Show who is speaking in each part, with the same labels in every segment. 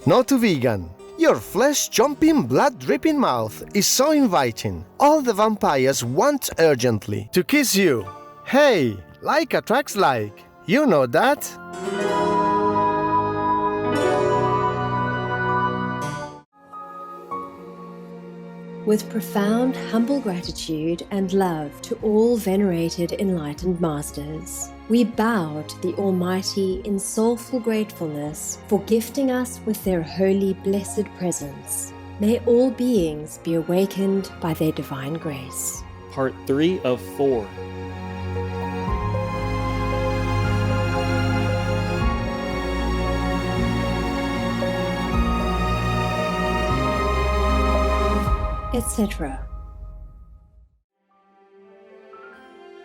Speaker 1: No to vegan. Your flesh-chomping, blood-dripping mouth is so inviting. All the vampires want urgently to kiss you. Hey, like attracts like. You know that?
Speaker 2: With profound, humble gratitude and love to all venerated enlightened masters, we bow to the Almighty in soulful gratefulness for gifting us with their holy, blessed presence. May all beings be awakened by their divine grace.
Speaker 3: Part 3 of 4.
Speaker 2: Etc.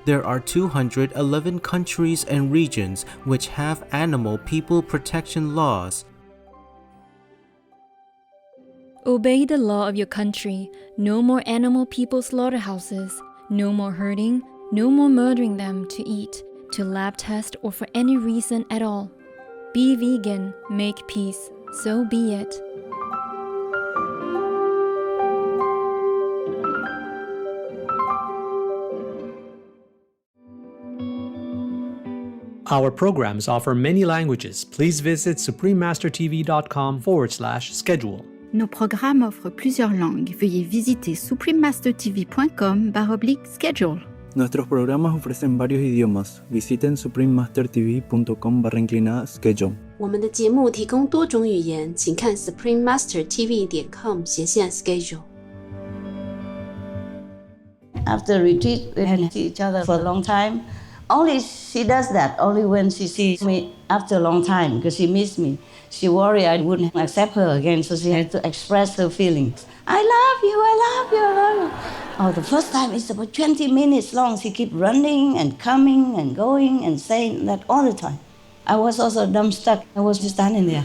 Speaker 4: There are 211 countries and regions which have animal people protection laws.
Speaker 5: Obey the law of your country. No more animal people slaughterhouses. No more hurting. No more murdering them to eat, to lab test, or for any reason at all. Be vegan. Make peace. So be it.
Speaker 6: Our programs offer many languages. Please visit suprememastertv.com/schedule.
Speaker 7: Nos programmes offrent plusieurs langues. Veuillez visiter suprememastertv.com/schedule.
Speaker 8: Nuestros programas ofrecen varios idiomas. Visiten suprememastertv.com/schedule.
Speaker 9: 我们的节目提供多种语言，请看 suprememastertv.com/schedule。
Speaker 10: After retreat, we had seen each other for a long time. Only she does that only when she sees me after a long time because she missed me. She worried I wouldn't accept her again, so she had to express her feelings. I love you, I love you, I love you. Oh, the first time it's about 20 minutes long. She kept running and coming and going and saying that all the time. I was also dumbstruck. I was just standing there.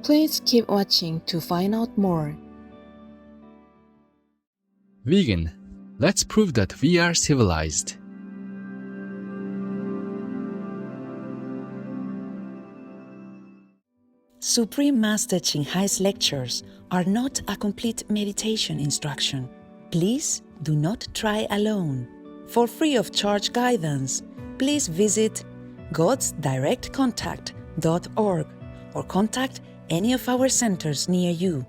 Speaker 11: Please keep watching to find out more.
Speaker 12: Vegan. Let's prove that we are civilized.
Speaker 13: Supreme Master Ching Hai's lectures are not a complete meditation instruction. Please do not try alone. For free of charge guidance, please visit godsdirectcontact.org or contact any of our centers near you.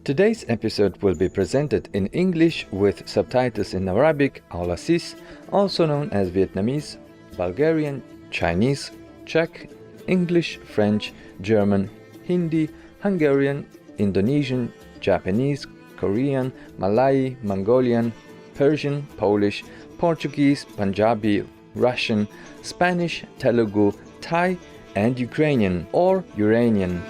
Speaker 14: Today's episode will be presented in English with subtitles in Arabic, Aulasis, also known as Vietnamese, Bulgarian, Chinese, Czech, English, French, German, Hindi, Hungarian, Indonesian, Japanese, Korean, Malay, Mongolian, Persian, Polish, Portuguese, Punjabi, Russian, Spanish, Telugu, Thai, and Ukrainian or Uranian.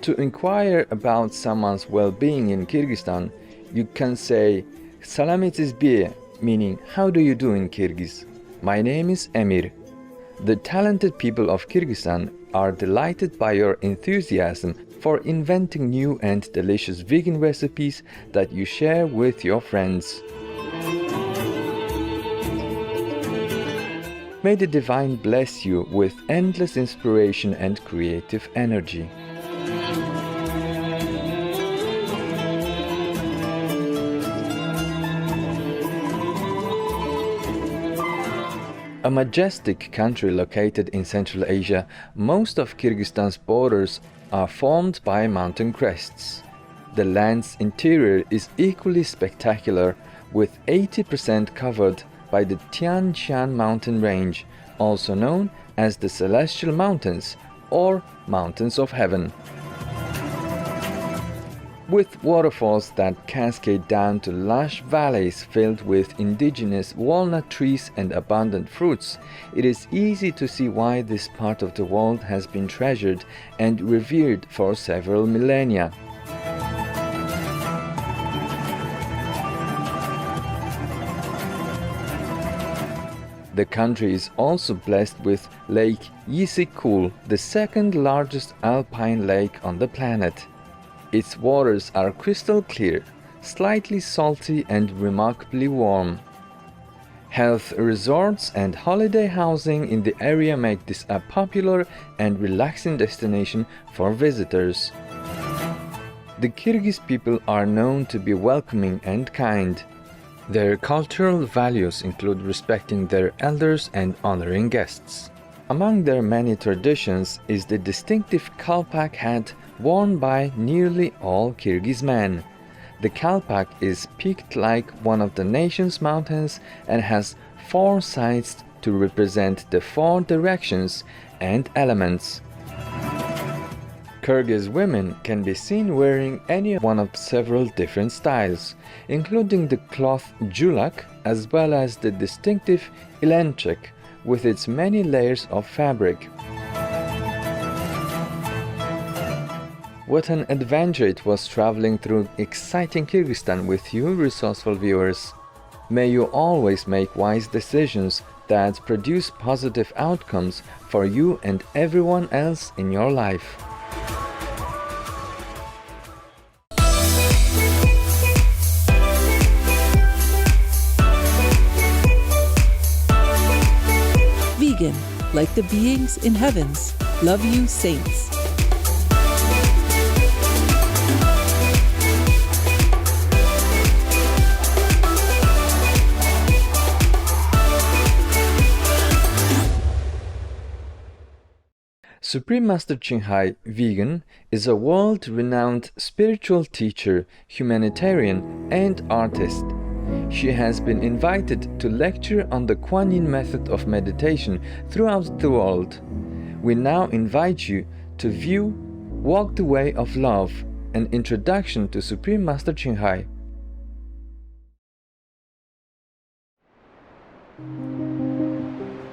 Speaker 14: To inquire about someone's well-being in Kyrgyzstan, you can say Salametiz bie, meaning how do you do in Kyrgyz? My name is Emir. The talented people of Kyrgyzstan are delighted by your enthusiasm for inventing new and delicious vegan recipes that you share with your friends. May the Divine bless you with endless inspiration and creative energy. A majestic country located in Central Asia, most of Kyrgyzstan's borders are formed by mountain crests. The land's interior is equally spectacular, with 80% covered by the Tian Shan mountain range, also known as the Celestial Mountains or Mountains of Heaven. With waterfalls that cascade down to lush valleys filled with indigenous walnut trees and abundant fruits, it is easy to see why this part of the world has been treasured and revered for several millennia. The country is also blessed with Lake Yisikul, the second largest alpine lake on the planet. Its waters are crystal clear, slightly salty and remarkably warm. Health resorts and holiday housing in the area make this a popular and relaxing destination for visitors. The Kyrgyz people are known to be welcoming and kind. Their cultural values include respecting their elders and honoring guests. Among their many traditions is the distinctive kalpak hat worn by nearly all Kyrgyz men. The kalpak is peaked like one of the nation's mountains and has 4 sides to represent the 4 directions and elements. Kyrgyz women can be seen wearing any one of several different styles, including the cloth julak as well as the distinctive ilenchik with its many layers of fabric. What an adventure it was traveling through exciting Kyrgyzstan with you, resourceful viewers. May you always make wise decisions that produce positive outcomes for you and everyone else in your life.
Speaker 15: Vegan, like the beings in heavens. Love you, saints.
Speaker 14: Supreme Master Qinghai, vegan, is a world-renowned spiritual teacher, humanitarian, and artist. She has been invited to lecture on the Kuan Yin method of meditation throughout the world. We now invite you to view Walk the Way of Love, an introduction to Supreme Master Qinghai.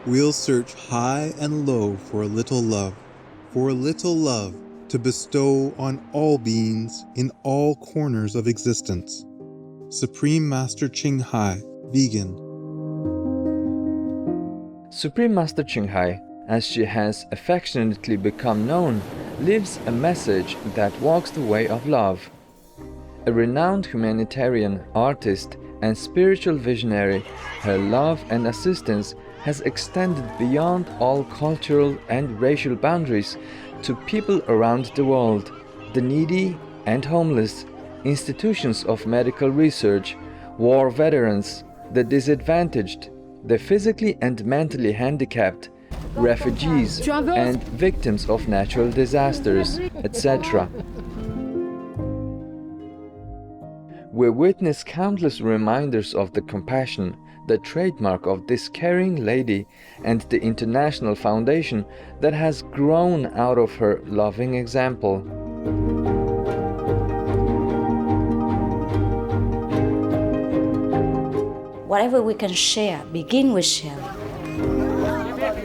Speaker 16: We'll search high and low for a little love to bestow on all beings in all corners of existence. Supreme Master Qinghai, vegan.
Speaker 14: Supreme Master Qinghai, as she has affectionately become known, lives a message that walks the way of love. A renowned humanitarian, artist, and spiritual visionary, her love and assistance has extended beyond all cultural and racial boundaries to people around the world, the needy and homeless, institutions of medical research, war veterans, the disadvantaged, the physically and mentally handicapped, refugees, and victims of natural disasters, etc. We witness countless reminders of the compassion, the trademark of this caring lady, and the international foundation that has grown out of her loving example.
Speaker 10: Whatever we can share, begin with sharing.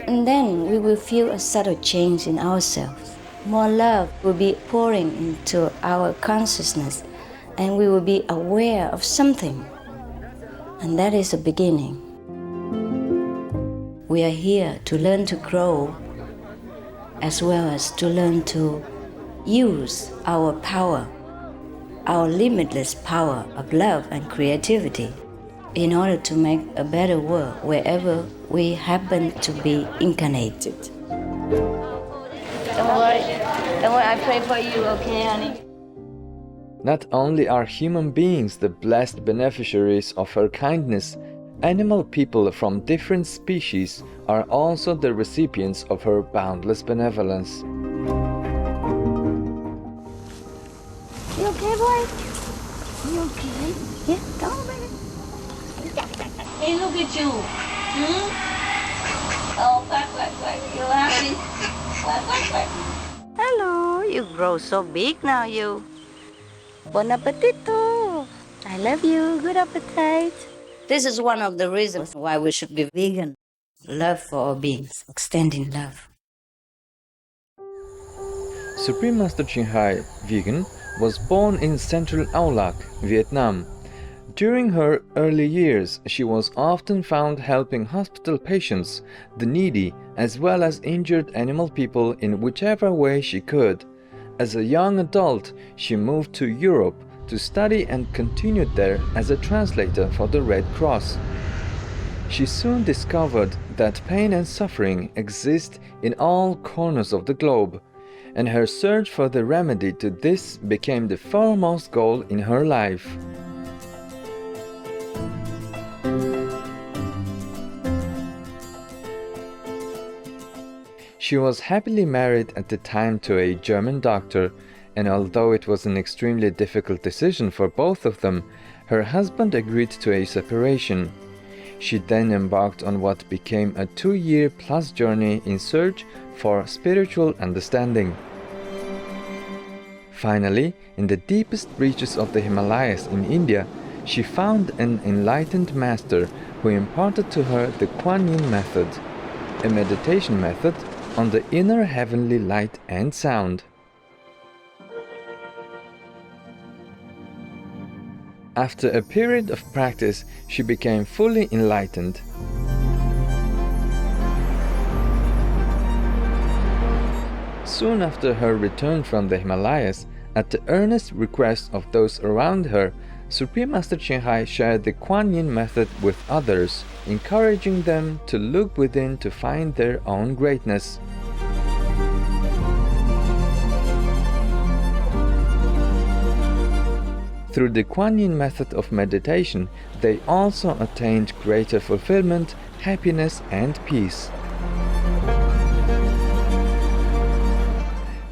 Speaker 10: And then we will feel a subtle change in ourselves. More love will be pouring into our consciousness, and we will be aware of something. And that is a beginning. We are here to learn to grow, as well as to learn to use our power, our limitless power of love and creativity, in order to make a better world wherever we happen to be incarnated. Don't worry, I pray for you, okay, honey?
Speaker 14: Not only are human beings the blessed beneficiaries of her kindness, animal people from different species are also the recipients of her boundless benevolence.
Speaker 10: You okay, boy? You okay? Yeah, come on, baby. Hey, look at you. Oh, quack. You happy? Quack. Hello, you grow so big now, you. Bon appetito. I love you. Good appetite. This is one of the reasons why we should be vegan. Love for all beings, extending love.
Speaker 14: Supreme Master Qinghai, vegan, was born in central Aulac, Vietnam. During her early years, she was often found helping hospital patients, the needy, as well as injured animal people in whichever way she could. As a young adult, she moved to Europe to study and continued there as a translator for the Red Cross. She soon discovered that pain and suffering exist in all corners of the globe, and her search for the remedy to this became the foremost goal in her life. She was happily married at the time to a German doctor, and although it was an extremely difficult decision for both of them, her husband agreed to a separation. She then embarked on what became a 2-year-plus journey in search for spiritual understanding. Finally, in the deepest reaches of the Himalayas in India, she found an enlightened master who imparted to her the Kuan Yin method, a meditation method on the inner heavenly light and sound. After a period of practice, she became fully enlightened. Soon after her return from the Himalayas, at the earnest request of those around her, Supreme Master Ching Hai shared the Kuan Yin method with others, encouraging them to look within to find their own greatness. Through the Kuan Yin method of meditation, they also attained greater fulfillment, happiness, and peace.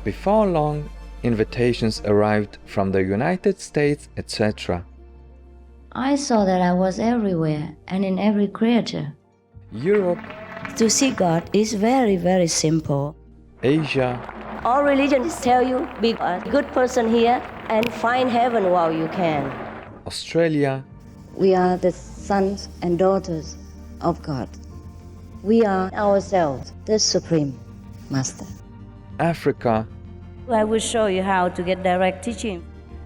Speaker 14: Before long, invitations arrived from the United States, etc.
Speaker 10: I saw that I was everywhere and in every creature.
Speaker 14: Europe.
Speaker 10: To see God is very, very simple.
Speaker 14: Asia.
Speaker 10: All religions tell you, be a good person here and find heaven while you can.
Speaker 14: Australia.
Speaker 10: We are the sons and daughters of God. We are ourselves, the Supreme Master.
Speaker 14: Africa.
Speaker 10: I will show you how to get direct teaching.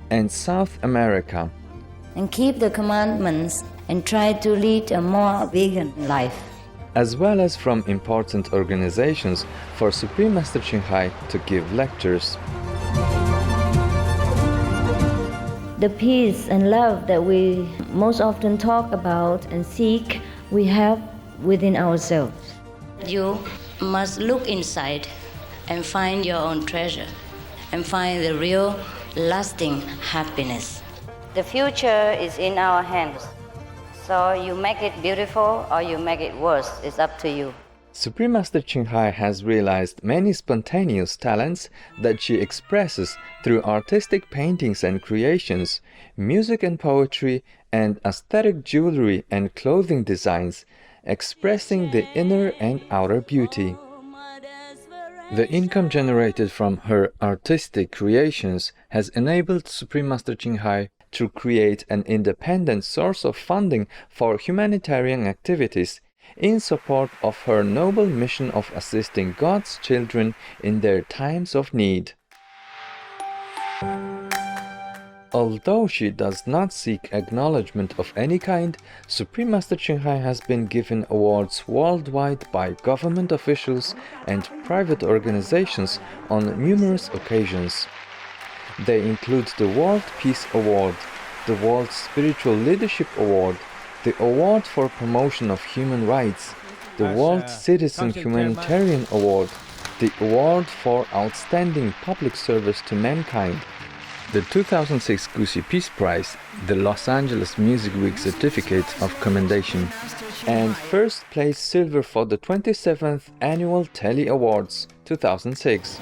Speaker 14: And South America.
Speaker 10: And keep the commandments and try to lead a more vegan life.
Speaker 14: As well as from important organizations for Supreme Master Ching Hai to give lectures.
Speaker 10: The peace and love that we most often talk about and seek, we have within ourselves. You must look inside and find your own treasure and find the real, lasting happiness. The future is in our hands. So you make it beautiful or you make it worse, it's up to you.
Speaker 14: Supreme Master Ching Hai has realized many spontaneous talents that she expresses through artistic paintings and creations, music and poetry, and aesthetic jewelry and clothing designs, expressing the inner and outer beauty. The income generated from her artistic creations has enabled Supreme Master Ching Hai to create an independent source of funding for humanitarian activities in support of her noble mission of assisting God's children in their times of need. Although she does not seek acknowledgement of any kind, Supreme Master Ching Hai has been given awards worldwide by government officials and private organizations on numerous occasions. They include the World Peace Award, the World Spiritual Leadership Award, the Award for Promotion of Human Rights, the World Citizen Humanitarian Award, the Award for Outstanding Public Service to Mankind, the 2006 Gucci Peace Prize, the Los Angeles Music Week Certificate of Commendation, and first place silver for the 27th Annual Telly Awards 2006.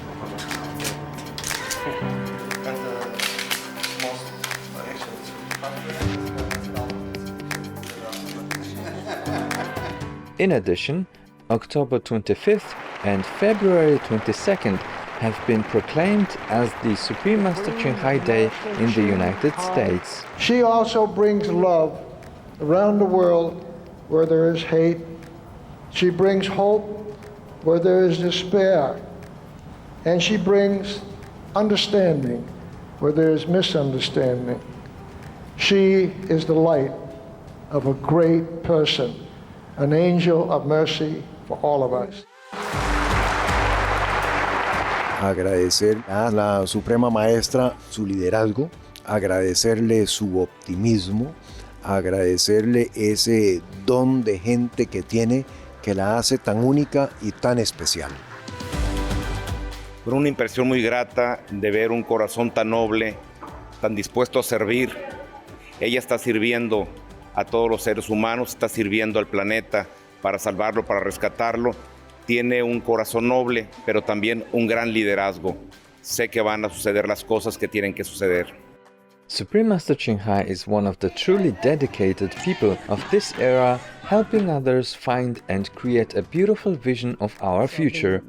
Speaker 14: In addition, October 25th and February 22nd have been proclaimed as the Supreme Master Ching Hai Day in the United States.
Speaker 17: She also brings love around the world where there is hate. She brings hope where there is despair. And she brings understanding where there is misunderstanding. She is the light of a great person, an angel of mercy for all of us.
Speaker 18: Agradecer a la Suprema Maestra su liderazgo, agradecerle su optimismo, agradecerle ese don de gente que tiene que la hace tan única y tan especial.
Speaker 19: Fue una impresión muy grata de ver un corazón tan noble, tan dispuesto a servir. Ella está sirviendo a todos los seres humanos, está sirviendo al planeta para salvarlo, para rescatarlo. Tiene un corazón noble, pero también un gran liderazgo. Sé que van a suceder las cosas que tienen que suceder.
Speaker 14: Supreme Master Ching Hai is one of the truly dedicated people of this era, helping others find and create a beautiful vision of our future.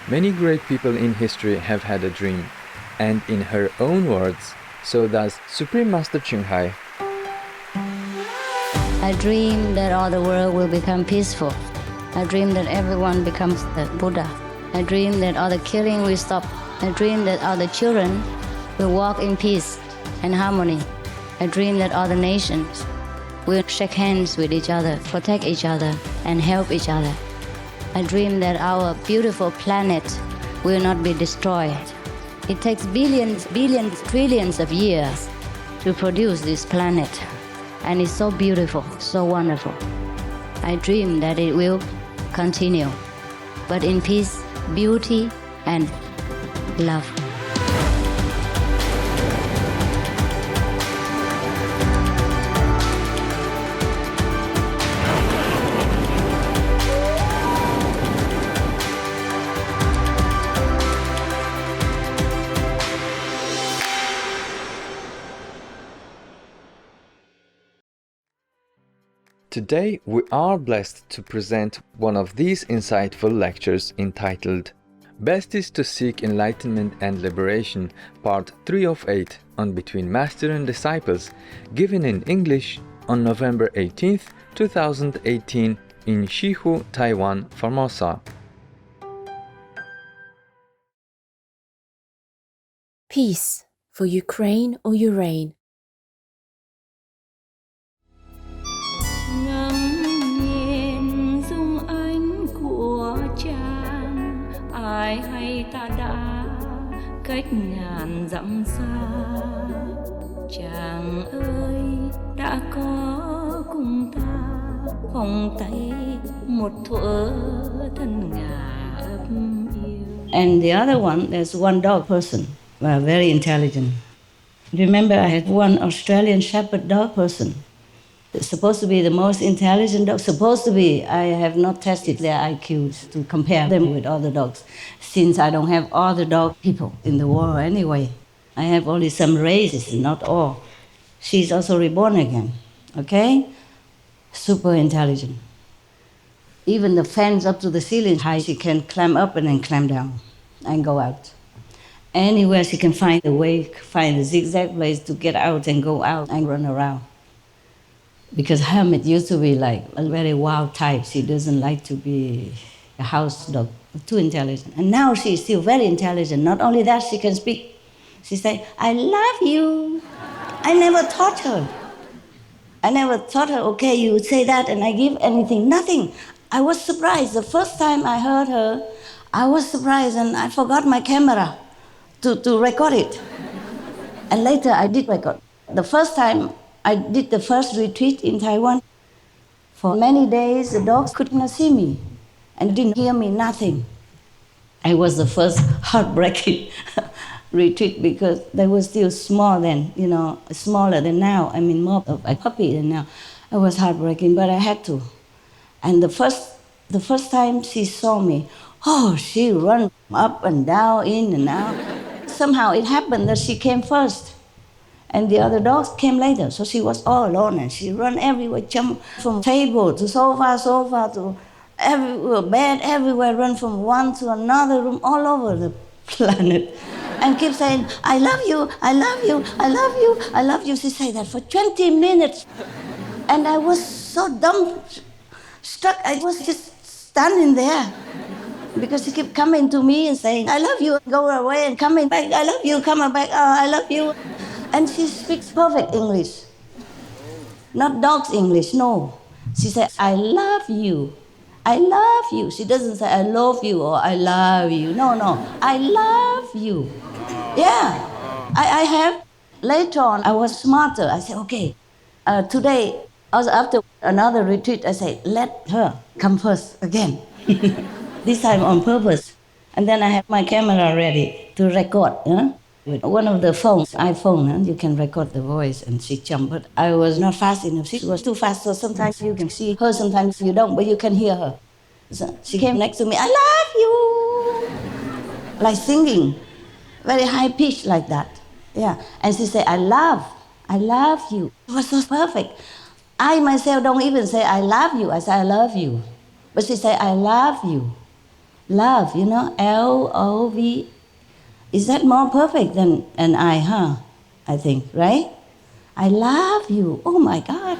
Speaker 14: Many great people in history have had a dream, and in her own words, so does Supreme Master Ching Hai.
Speaker 10: I dream that all the world will become peaceful. I dream that everyone becomes the Buddha. I dream that all the killing will stop. I dream that all the children will walk in peace and harmony. I dream that all the nations will shake hands with each other, protect each other, and help each other. I dream that our beautiful planet will not be destroyed. It takes billions, trillions of years to produce this planet. And it's so beautiful, so wonderful. I dream that it will continue, but in peace, beauty, and love.
Speaker 14: Today we are blessed to present one of these insightful lectures entitled Best is to Seek Enlightenment and Liberation, Part 3 of 8 on Between Master and Disciples, given in English on November 18th, 2018 in Shihu, Taiwan, Formosa.
Speaker 11: Peace for Ukraine or Urane.
Speaker 20: Ai hay ta đã cách ngàn dặm xa, chàng ơi đã có cùng ta vòng tay một thuở thân ngà ấp yêu.
Speaker 10: And the other one, there's one dog person, very intelligent. Remember, I had one Australian Shepherd dog person. It's supposed to be the most intelligent dog. Supposed to be. I have not tested their IQs to compare them with other dogs, since I don't have all the dog people in the world anyway. I have only some races, not all. She's also reborn again, okay? Super intelligent. Even the fence up to the ceiling high, she can climb up and then climb down and go out. Anywhere she can find a way, find a zigzag place to get out and go out and run around. Because Hermit used to be like a very wild type. She doesn't like to be a house dog, too intelligent. And now she's still very intelligent. Not only that, she can speak. She say, I love you. I never taught her. Okay, you would say that and I give anything. Nothing. I was surprised. The first time I heard her, I was surprised and I forgot my camera to record it. And later I did record. The first time I did the first retreat in Taiwan. For many days, the dogs could not see me and didn't hear me, nothing. I was the first heartbreaking retreat because they were still small then, smaller than now. I mean, more of a puppy than now. It was heartbreaking, but I had to. And the first time she saw me, she ran up and down, in and out. Somehow it happened that she came first. And the other dogs came later, so she was all alone, and she ran everywhere, jumped from table to sofa to everywhere, bed, everywhere, run from one to another room, all over the planet, and keep saying, I love you, I love you, I love you, I love you. She said that for 20 minutes. And I was so dumb, stuck, I was just standing there. Because she kept coming to me and saying, I love you, go away, and coming back, I love you, coming back, oh, I love you. And she speaks perfect English. Not dog's English, no. She said, I love you. I love you. She doesn't say, I love you or I love you. No, no. I love you. Yeah. I have. Later on, I was smarter. I said, okay, today, also after another retreat, I said, let her come first again. This time on purpose. And then I have my camera ready to record. With one of the phones, iPhone, you can record the voice and she jumped. But I was not fast enough. She was too fast, so sometimes you can see her, sometimes you don't, but you can hear her. So she came next to me, I love you! Like singing, very high pitch like that. Yeah. And she said, I love you. It was so perfect. I myself don't even say I love you, I say I love you. But she said, I love you. Love, Love. Is that more perfect than an I, huh? I think, right? I love you. Oh my God.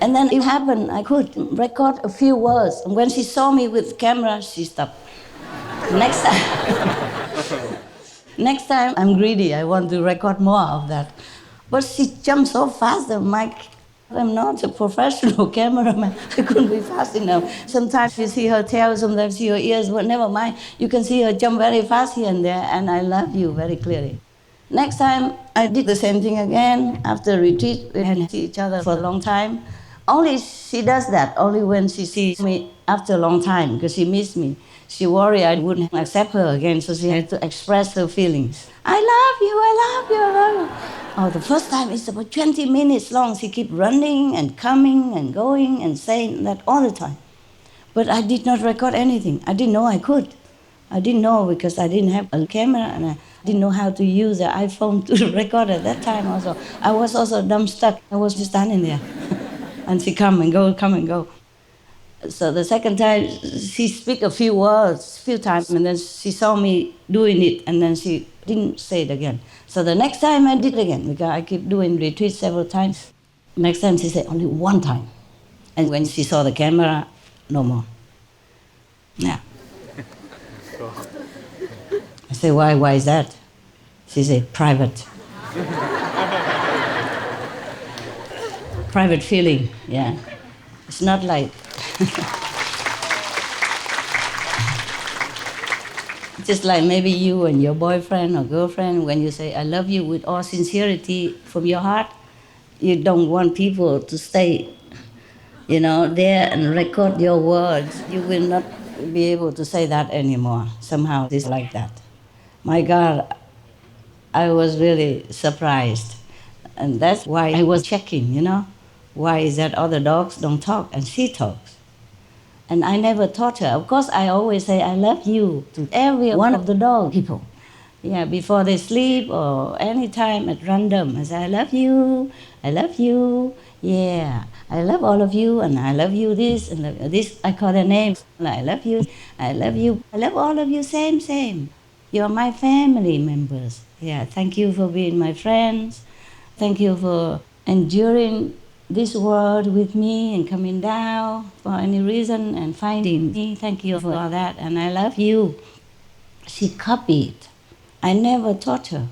Speaker 10: And then it happened, I could record a few words. And when she saw me with camera, she stopped. Next time, next time I'm greedy. I want to record more of that. But she jumped so fast, I'm not a professional cameraman. I couldn't be fast enough. Sometimes you see her tail, sometimes you see her ears, but never mind. You can see her jump very fast here and there, and I love you very clearly. Next time, I did the same thing again. After retreat, we hadn't seen each other for a long time. Only she does that, only when she sees me after a long time, because she missed me. She worried I wouldn't accept her again, so she had to express her feelings. I love you, I love you, I love you. Oh, the first time it's about 20 minutes long. She kept running and coming and going and saying that all the time. But I did not record anything. I didn't know I could. I didn't know because I didn't have a camera and I didn't know how to use the iPhone to record at that time also. I was also dumb stuck. I was just standing there. And she come and go. So the second time, she speak a few words, few times, and then she saw me doing it, and then she didn't say it again. So the next time I did it again, because I keep doing retreats several times. Next time she said only one time. And when she saw the camera, no more. Yeah. I say, why is that? She said, private. Private feeling, yeah. It's not like just like maybe you and your boyfriend or girlfriend, when you say I love you with all sincerity from your heart, you don't want people to stay, there and record your words. You will not be able to say that anymore. Somehow it's like that. My God, I was really surprised. And that's why I was checking, Why is that other dogs don't talk and she talks? And I never taught her. Of course, I always say, I love you to every one of the dog people. Yeah, before they sleep or any time at random. I say, I love you, yeah. I love all of you, and I love you this, and this, I call their names. I love you, I love all of you, same. You're my family members. Yeah, thank you for being my friends. Thank you for enduring this world with me and coming down for any reason and finding me. Thank you for all that, and I love you. She copied. I never taught her.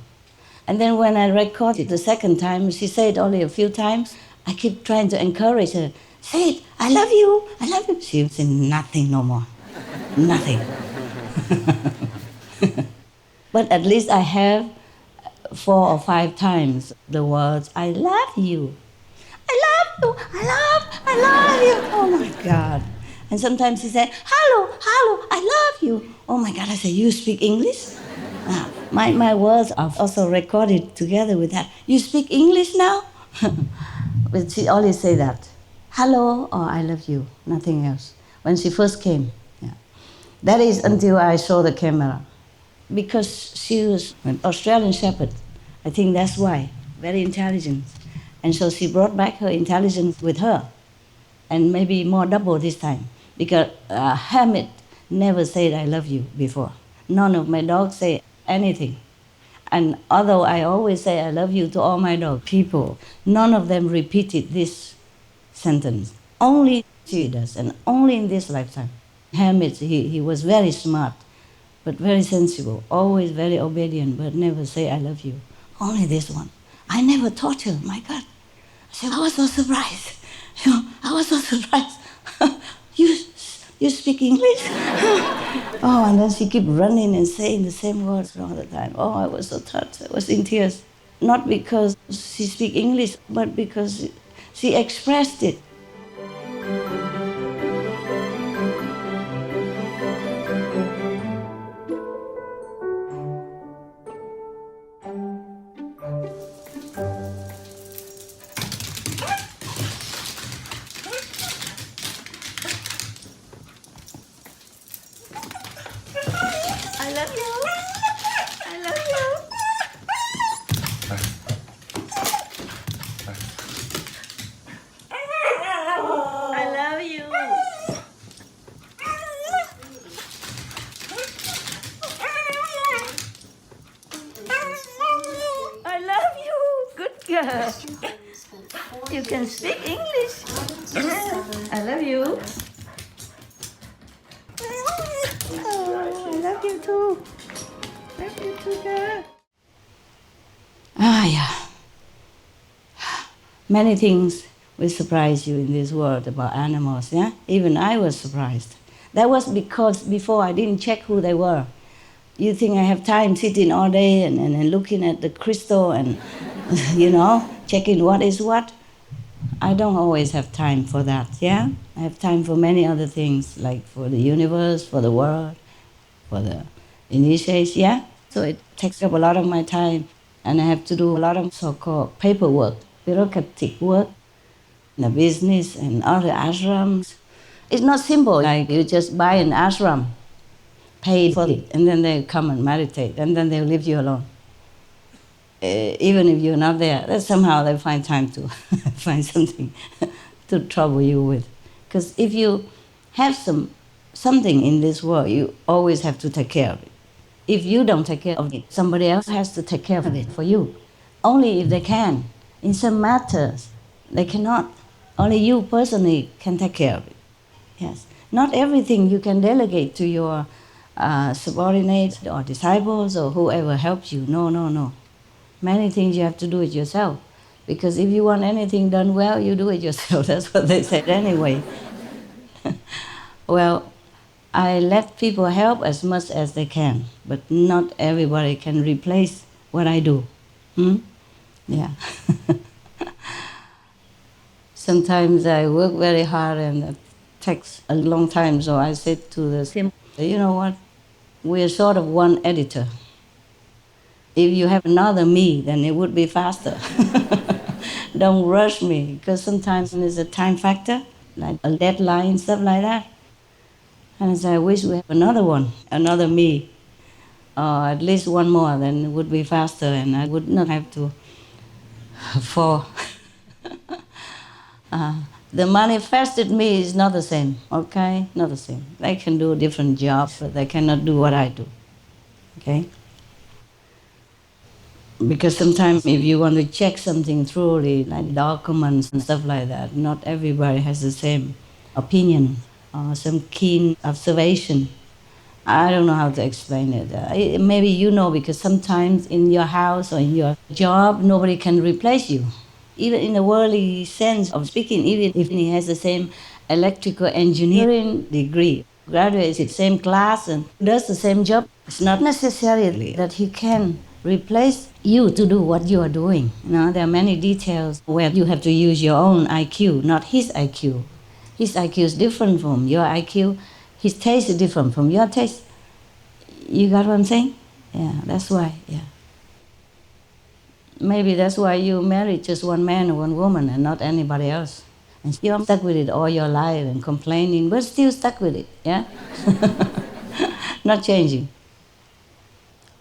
Speaker 10: And then when I recorded the second time, she said only a few times. I keep trying to encourage her. Say it, I love you. She said nothing no more. Nothing. But at least I have 4 or 5 times the words, I love you. I love you. Oh my God. And sometimes she said, hello, I love you. Oh my God, I said, you speak English? My words are also recorded together with that. You speak English now? But she always say that. Hello or I love you, nothing else. When she first came. Yeah. That is until I saw the camera. Because she was an Australian Shepherd. I think that's why. Very intelligent. And so she brought back her intelligence with her. And maybe more double this time. Because Hamid never said I love you before. None of my dogs say anything. And although I always say I love you to all my dog people, none of them repeated this sentence. Only she does, and only in this lifetime. Hermit, he was very smart, but very sensible, always very obedient, but never say I love you. Only this one. I never taught her, my God. I was so surprised. I was so surprised. you speak English? Oh, and then she kept running and saying the same words all the time. Oh, I was so touched. I was in tears. Not because she speak English, but because she expressed it. I love you. I love you. I love you. I love you. Good girl. You can speak English. I love you. Oh, I love you too. Love you too, girl. Ah, yeah. Many things will surprise you in this world about animals, yeah? Even I was surprised. That was because before I didn't check who they were. You think I have time sitting all day and looking at the crystal and, checking what is what? I don't always have time for that, yeah? I have time for many other things, like for the universe, for the world, for the initiation, yeah? So it takes up a lot of my time, and I have to do a lot of so-called paperwork, bureaucratic work, the business and other ashrams. It's not simple, like you just buy an ashram, pay for it, and then they come and meditate, and then they'll leave you alone. Even if you're not there, then somehow they find time to find something to trouble you with. Because if you have something in this world, you always have to take care of it. If you don't take care of it, somebody else has to take care of it for you. Only if they can. In some matters, they cannot. Only you personally can take care of it. Yes. Not everything you can delegate to your subordinates or disciples or whoever helps you. No. Many things you have to do it yourself. Because if you want anything done well, you do it yourself. That's what they said anyway. Well, I let people help as much as they can, but not everybody can replace what I do. Yeah. Sometimes I work very hard and it takes a long time, so I said to the team, you know what, we're sort of one editor. If you have another me, then it would be faster. Don't rush me, because sometimes there's a time factor, like a deadline, stuff like that. And I said, I wish we have another one, another me, or at least one more, then it would be faster and I would not have to fall. The manifested me is not the same, okay? Not the same. They can do different jobs, but they cannot do what I do, okay? Because sometimes if you want to check something thoroughly, like documents and stuff like that, not everybody has the same opinion or some keen observation. I don't know how to explain it. Maybe you know, because sometimes in your house or in your job, nobody can replace you. Even in the worldly sense of speaking, even if he has the same electrical engineering degree, graduates in the same class and does the same job, it's not necessarily that he can replace you to do what you are doing. There are many details where you have to use your own IQ, not his IQ. His IQ is different from your IQ. His taste is different from your taste. You got what I'm saying? Yeah, that's why, yeah. Maybe that's why you married just one man or one woman and not anybody else. And you're stuck with it all your life and complaining, but still stuck with it, yeah? Not changing.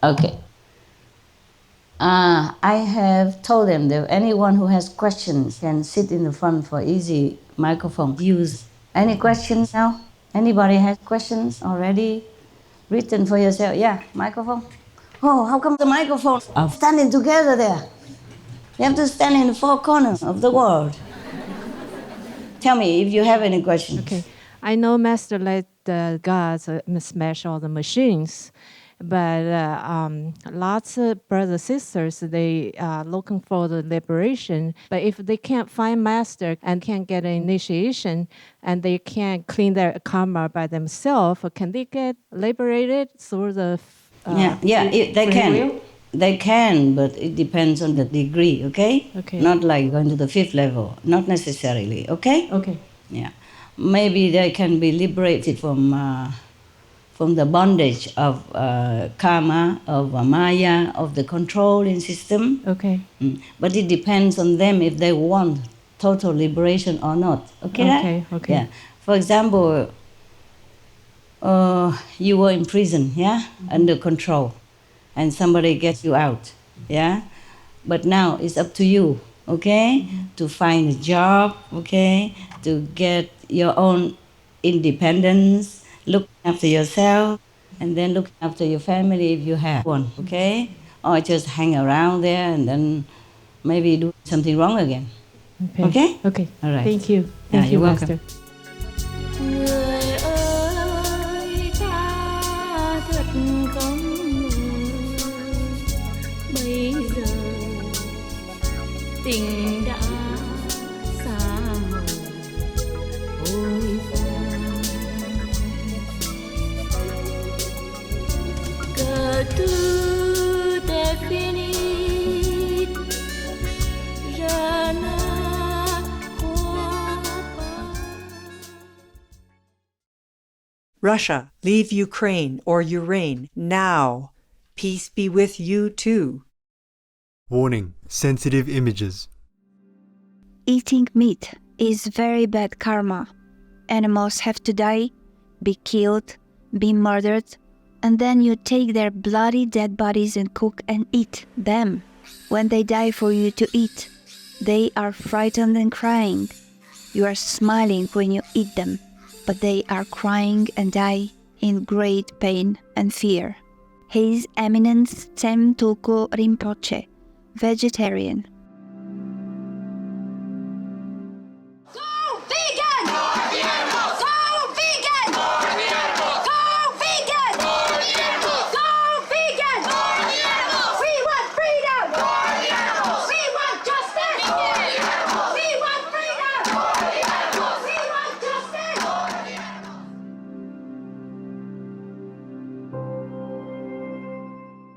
Speaker 10: Okay. I have told them that anyone who has questions can sit in the front for easy microphone use. Any questions now? Anybody has questions already written for yourself? Yeah, microphone. Oh, how come the microphones are standing together there? You have to stand in the four corners of the world. Tell me if you have any questions.
Speaker 11: Okay.
Speaker 21: I know Master let the gods smash all the machines, but lots of brothers sisters, they are looking for the liberation. But if they can't find Master and can't get an initiation, and they can't clean their karma by themselves, can they get liberated through the
Speaker 10: they can.
Speaker 21: Will?
Speaker 10: They can, but it depends on the degree, okay?
Speaker 21: Okay.
Speaker 10: Not like going to the 5th level, not necessarily, okay?
Speaker 21: Okay.
Speaker 10: Yeah. Maybe they can be liberated from the bondage of karma, of maya, of the controlling system.
Speaker 21: Okay.
Speaker 10: But it depends on them if they want total liberation or not. Okay?
Speaker 21: Okay.
Speaker 10: Yeah. For example, you were in prison, under control, and somebody gets you out, But now it's up to you, okay, to find a job, okay, to get your own independence, look after yourself, and then look after your family if you have one, okay? Or just hang around there and then maybe do something wrong again. Okay?
Speaker 21: Okay.
Speaker 10: All right.
Speaker 21: Thank you. Thank you,
Speaker 10: you're welcome.
Speaker 21: Master.
Speaker 20: Người ơi ta thật không ngờ bây giờ tình đã xa mờ vội vàng que tout est fini je ne
Speaker 22: Russia, leave Ukraine or Ukraine now. Peace be with you too.
Speaker 23: Warning, sensitive images.
Speaker 24: Eating meat is very bad karma. Animals have to die, be killed, be murdered, and then you take their bloody dead bodies and cook and eat them. When they die for you to eat, they are frightened and crying. You are smiling when you eat them, but they are crying and die in great pain and fear. His Eminence Tem Tulku Rinpoche, vegetarian.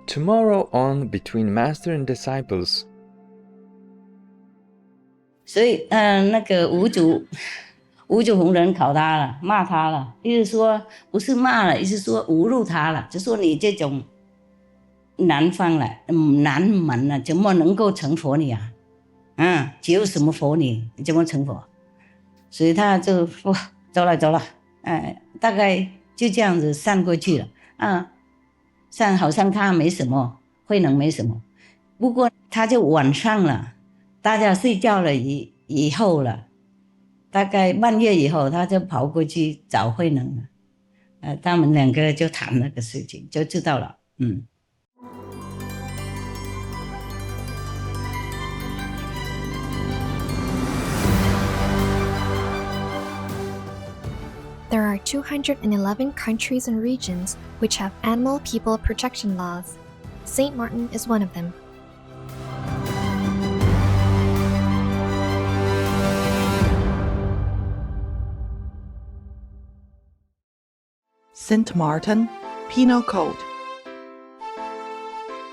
Speaker 14: Tomorrow on Between Master and Disciples.
Speaker 10: 所以那个五祖弘忍考他了，骂他了，意思说不是骂了，意思说侮辱他了，就说你这种南方了，南门了，怎么能够成佛你啊？只有什么佛你怎么成佛？所以他就说走了，大概就这样子散过去了散好像他没什么，慧能没什么，不过他就晚上了，大家睡觉了以后了，大概半夜以后，他就跑过去找慧能了，他们两个就谈那个事情，就知道了，There
Speaker 25: are 211 countries and regions which have animal people protection laws. St. Martin is one of them.
Speaker 26: St. Martin, Penal Code.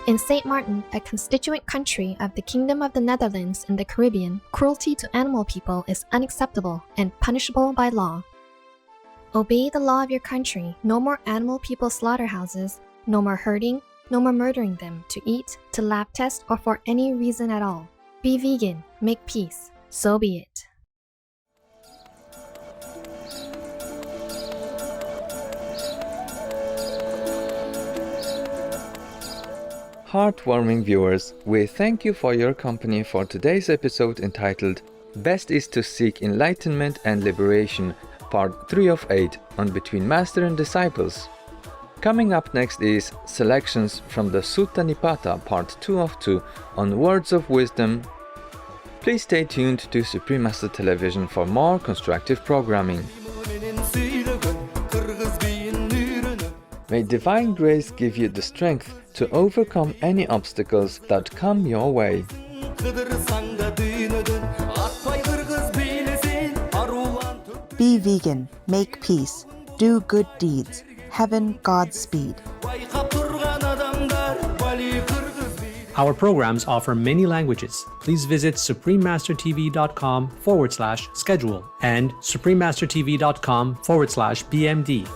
Speaker 25: In St. Martin, a constituent country of the Kingdom of the Netherlands in the Caribbean, cruelty to animal people is unacceptable and punishable by law. Obey the law of your country. No more animal people slaughterhouses, no more hurting, no more murdering them to eat, to lab test, or for any reason at all. Be vegan, make peace. So be it.
Speaker 14: Heartwarming viewers, we thank you for your company for today's episode entitled Best is to Seek Enlightenment and Liberation, Part 3 of 8 on Between Master and Disciples. Coming up next is selections from the Sutta Nipata Part 2 of 2 on Words of Wisdom. Please stay tuned to Supreme Master Television for more constructive programming. May divine grace give you the strength to overcome any obstacles that come your way.
Speaker 26: Be vegan, make peace, do good deeds. Heaven, Godspeed.
Speaker 1: Our programs offer many languages. Please visit suprememastertv.com/schedule and suprememastertv.com/BMD.